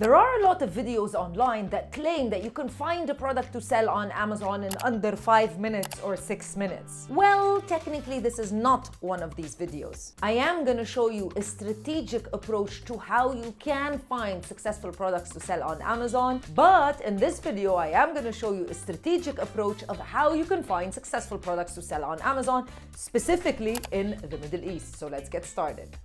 There are a lot of videos online that claim that you can find a product to sell on Amazon in under 5 minutes or 6 minutes. Well, technically this is not one of these videos. I am going to show you a strategic approach to how you can find successful products to sell on Amazon, but in this video I am going to show you a strategic approach of how you can find successful products to sell on Amazon, specifically in the Middle East. So let's get started.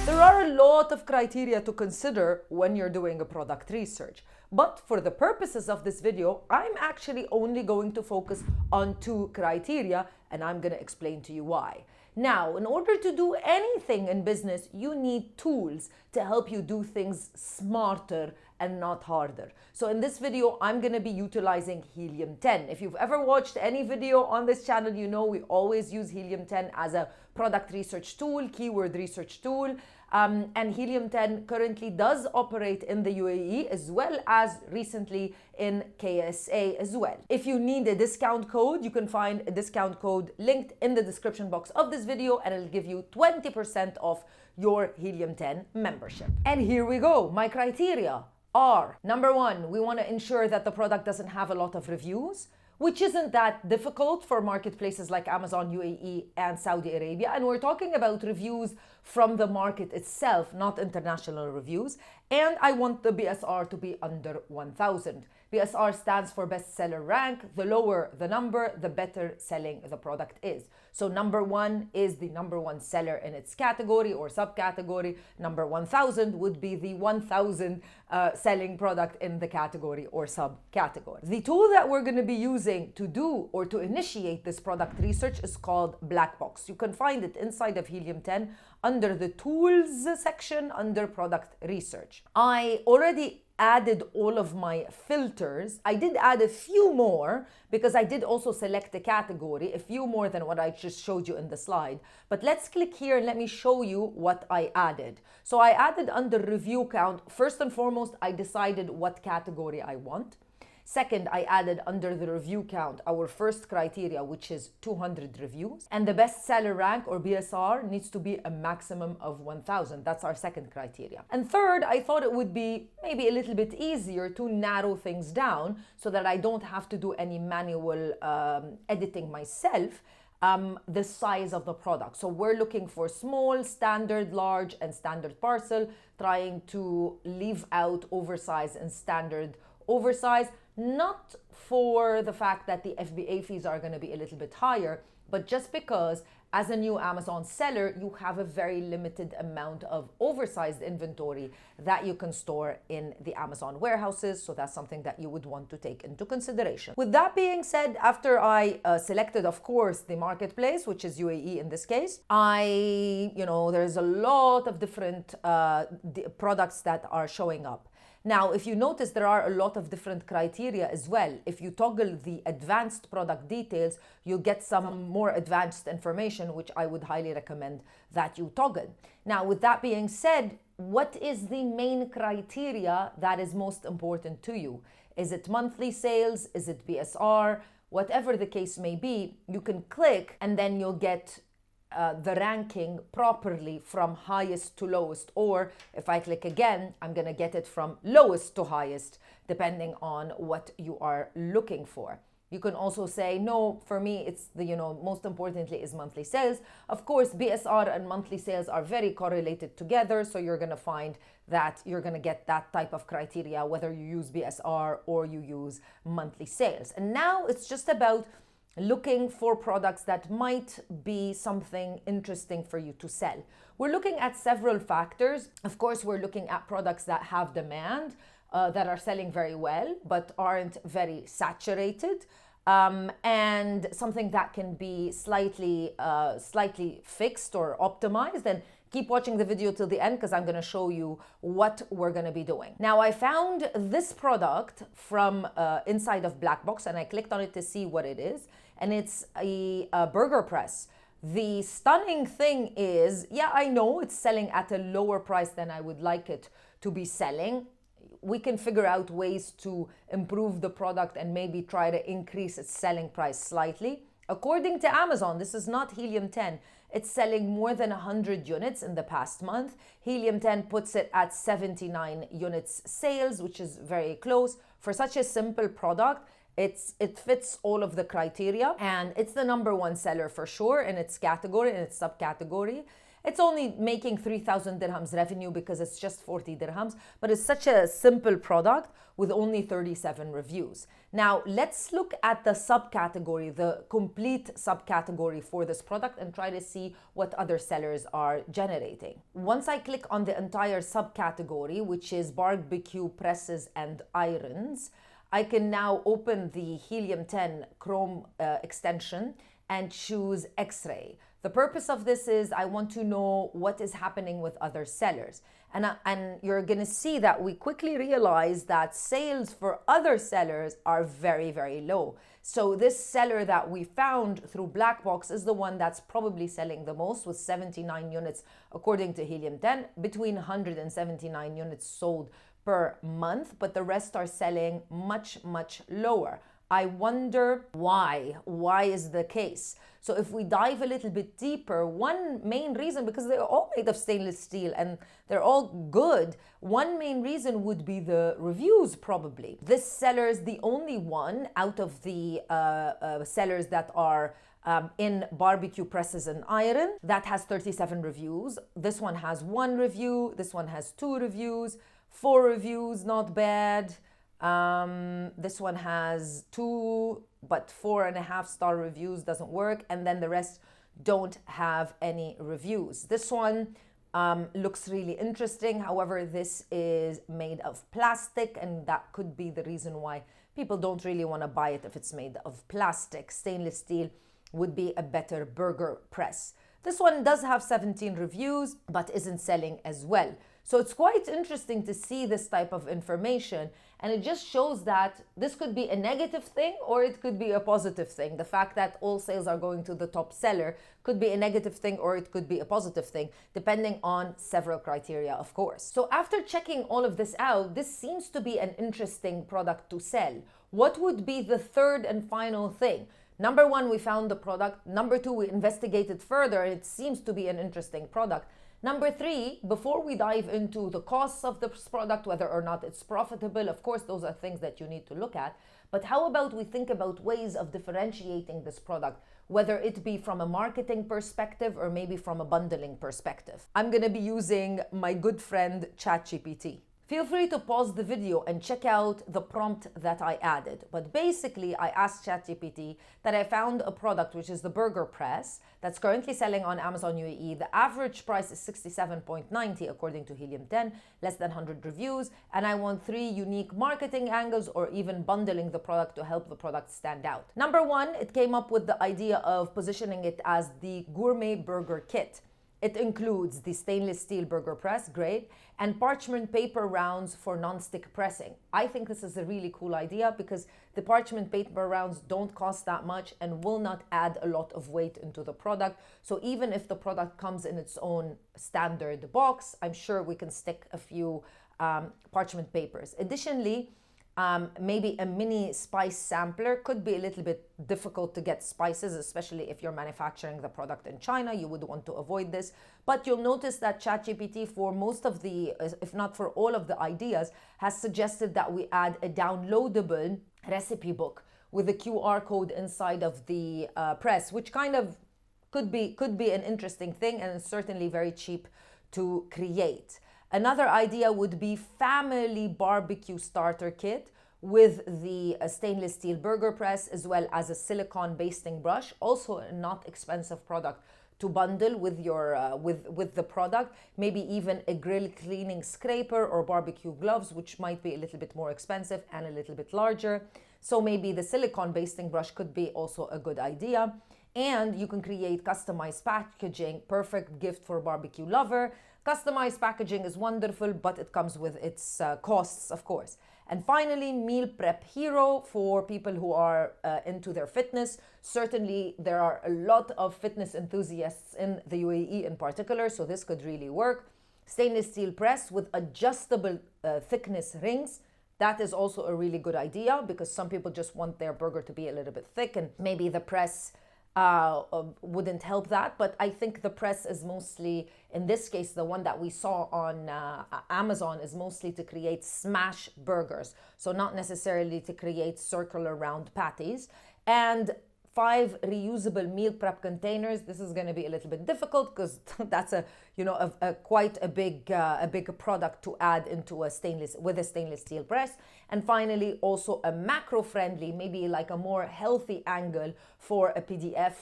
There are a lot of criteria to consider when you're doing a product research, but for the purposes of this video, I'm actually only going to focus on 2 criteria, and I'm going to explain to you why. Now, in order to do anything in business, you need tools to help you do things smarter and not harder. So in this video, I'm going to be utilizing Helium 10. If you've ever watched any video on this channel, you know we always use Helium 10 as a product research tool, keyword research tool. And Helium 10 currently does operate in the UAE as well as recently in KSA as well. If you need a discount code, you can find a discount code linked in the description box of this video, and it'll give you 20% off your Helium 10 membership. And here we go. My criteria are: number 1, we want to ensure that the product doesn't have a lot of reviews, which isn't that difficult for marketplaces like Amazon, UAE, and Saudi Arabia. And we're talking about reviews from the market itself, not international reviews. And I want the BSR to be under 1,000. BSR stands for bestseller rank. The lower the number, the better selling the product is. So number 1 is the number 1 seller in its category or subcategory. Number 1,000 would be the 1,000 selling product in the category or subcategory. The tool that we're going to be using to do or to initiate this product research is called Blackbox. You can find it inside of Helium 10 under the tools section under product research. I already added all of my filters. I did add a few more because I did also select a category, a few more than what I just showed you in the slide. But let's click here and let me show you what I added. So I added under review count. First and foremost, I decided what category I want. Second, I added under the review count our first criteria, which is 200 reviews. And the bestseller rank or BSR needs to be a maximum of 1,000. That's our second criteria. And third, I thought it would be maybe a little bit easier to narrow things down so that I don't have to do any manual editing myself. The size of the product. So we're looking for small, standard, large, and standard parcel, trying to leave out oversized and standard oversized, not for the fact that the FBA fees are going to be a little bit higher, but just because as a new Amazon seller, you have a very limited amount of oversized inventory that you can store in the Amazon warehouses. So that's something that you would want to take into consideration. With that being said, after I selected, of course, the marketplace, which is UAE in this case, there's a lot of different products that are showing up. Now, if you notice, there are a lot of different criteria as well. If you toggle the advanced product details, you get some more advanced information, which I would highly recommend that you toggle. Now, with that being said, what is the main criteria that is most important to you? Is it monthly sales? Is it BSR? Whatever the case may be, you can click and then you'll get the ranking properly from highest to lowest, or if I click again, I'm going to get it from lowest to highest, depending on what you are looking for. You can also say, no, for me, it's most importantly is monthly sales. Of course, BSR and monthly sales are very correlated together. So you're going to find that you're going to get that type of criteria, whether you use BSR or you use monthly sales. And now it's just about looking for products that might be something interesting for you to sell. We're looking at several factors. Of course, we're looking at products that have demand, that are selling very well, but aren't very saturated, and something that can be slightly fixed or optimized. And keep watching the video till the end because I'm going to show you what we're going to be doing. Now, I found this product from inside of Blackbox, and I clicked on it to see what it is. And it's a burger press. The stunning thing is, yeah, I know it's selling at a lower price than I would like it to be selling. We can figure out ways to improve the product and maybe try to increase its selling price slightly. According to Amazon, this is not Helium 10. It's selling more than 100 units in the past month. Helium 10 puts it at 79 units sales, which is very close. For such a simple product, it fits all of the criteria, and it's the number one seller for sure in its category, in its subcategory. It's only making 3,000 dirhams revenue because it's just 40 dirhams, but it's such a simple product with only 37 reviews. Now, let's look at the subcategory, the complete subcategory for this product, and try to see what other sellers are generating. Once I click on the entire subcategory, which is barbecue presses and irons, I can now open the Helium 10 Chrome extension and choose X-ray. The purpose of this is I want to know what is happening with other sellers. And you're going to see that we quickly realize that sales for other sellers are very, very low. So this seller that we found through Blackbox is the one that's probably selling the most, with 79 units according to Helium 10, between 179 units sold per month, but the rest are selling much, much lower. I wonder why. Why is the case? So if we dive a little bit deeper, one main reason, because they're all made of stainless steel and they're all good, one main reason would be the reviews probably. This seller is the only one out of the sellers that are in barbecue presses and iron that has 37 reviews. This one has 1 review, this one has 2 reviews, 4 reviews, not bad. This one has 2 but 4.5 star reviews, doesn't work, and then the rest don't have any reviews. This one looks really interesting. However, this is made of plastic, and that could be the reason why people don't really want to buy it if it's made of plastic. Stainless steel would be a better burger press. This one does have 17 reviews but isn't selling as well. So it's quite interesting to see this type of information, and it just shows that this could be a negative thing or it could be a positive thing. The fact that all sales are going to the top seller could be a negative thing or it could be a positive thing, depending on several criteria, of course. So after checking all of this out, this seems to be an interesting product to sell. What would be the third and final thing? Number 1, we found the product. Number 2, we investigated further. It seems to be an interesting product. Number 3, before we dive into the costs of this product, whether or not it's profitable, of course, those are things that you need to look at. But how about we think about ways of differentiating this product, whether it be from a marketing perspective or maybe from a bundling perspective? I'm going to be using my good friend ChatGPT. Feel free to pause the video and check out the prompt that I added. But basically, I asked ChatGPT that I found a product, which is the burger press, that's currently selling on Amazon UAE. The average price is 67.90 according to Helium 10, less than 100 reviews. And I want 3 unique marketing angles or even bundling the product to help the product stand out. Number 1, it came up with the idea of positioning it as the gourmet burger kit. It includes the stainless steel burger press, great, and parchment paper rounds for non-stick pressing. I think this is a really cool idea because the parchment paper rounds don't cost that much and will not add a lot of weight into the product. So even if the product comes in its own standard box, I'm sure we can stick a few parchment papers. Additionally, maybe a mini spice sampler. Could be a little bit difficult to get spices, especially if you're manufacturing the product in China. You would want to avoid this. But you'll notice that ChatGPT, for most of the, if not for all of the ideas, has suggested that we add a downloadable recipe book with a QR code inside of the press, which kind of could be an interesting thing, and it's certainly very cheap to create. Another idea would be family barbecue starter kit with the stainless steel burger press, as well as a silicone basting brush, also a not expensive product to bundle with your with the product. Maybe even a grill cleaning scraper or barbecue gloves, which might be a little bit more expensive and a little bit larger. So maybe the silicone basting brush could be also a good idea. And you can create customized packaging, perfect gift for barbecue lover. Customized packaging is wonderful, but it comes with its costs, of course. And finally, meal prep hero for people who are into their fitness. Certainly, there are a lot of fitness enthusiasts in the UAE in particular, so this could really work. Stainless steel press with adjustable thickness rings. That is also a really good idea because some people just want their burger to be a little bit thick, and maybe the press wouldn't help that. But I think the press is mostly, in this case, the one that we saw on Amazon is mostly to create smash burgers. So not necessarily to create circular round patties. And 5 reusable meal prep containers. This is going to be a little bit difficult because that's quite a big product to add into a stainless steel press. And finally, also a macro friendly, maybe like a more healthy angle for a PDF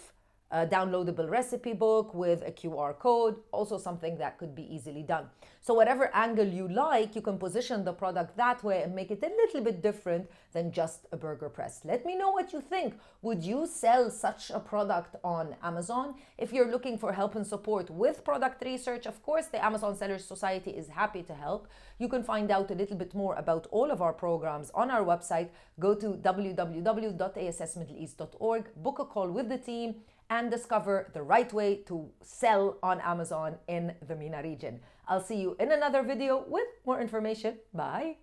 downloadable recipe book with a QR code, also something that could be easily done. So whatever angle you like, you can position the product that way and make it a little bit different than just a burger press. Let me know what you think. Would you sell such a product on Amazon? If you're looking for help and support with product research, of course, the Amazon Sellers Society is happy to help. You can find out a little bit more about all of our programs on our website. Go to www.assmiddleeast.org, book a call with the team, and discover the right way to sell on Amazon in the MENA region. I'll see you in another video with more information. Bye.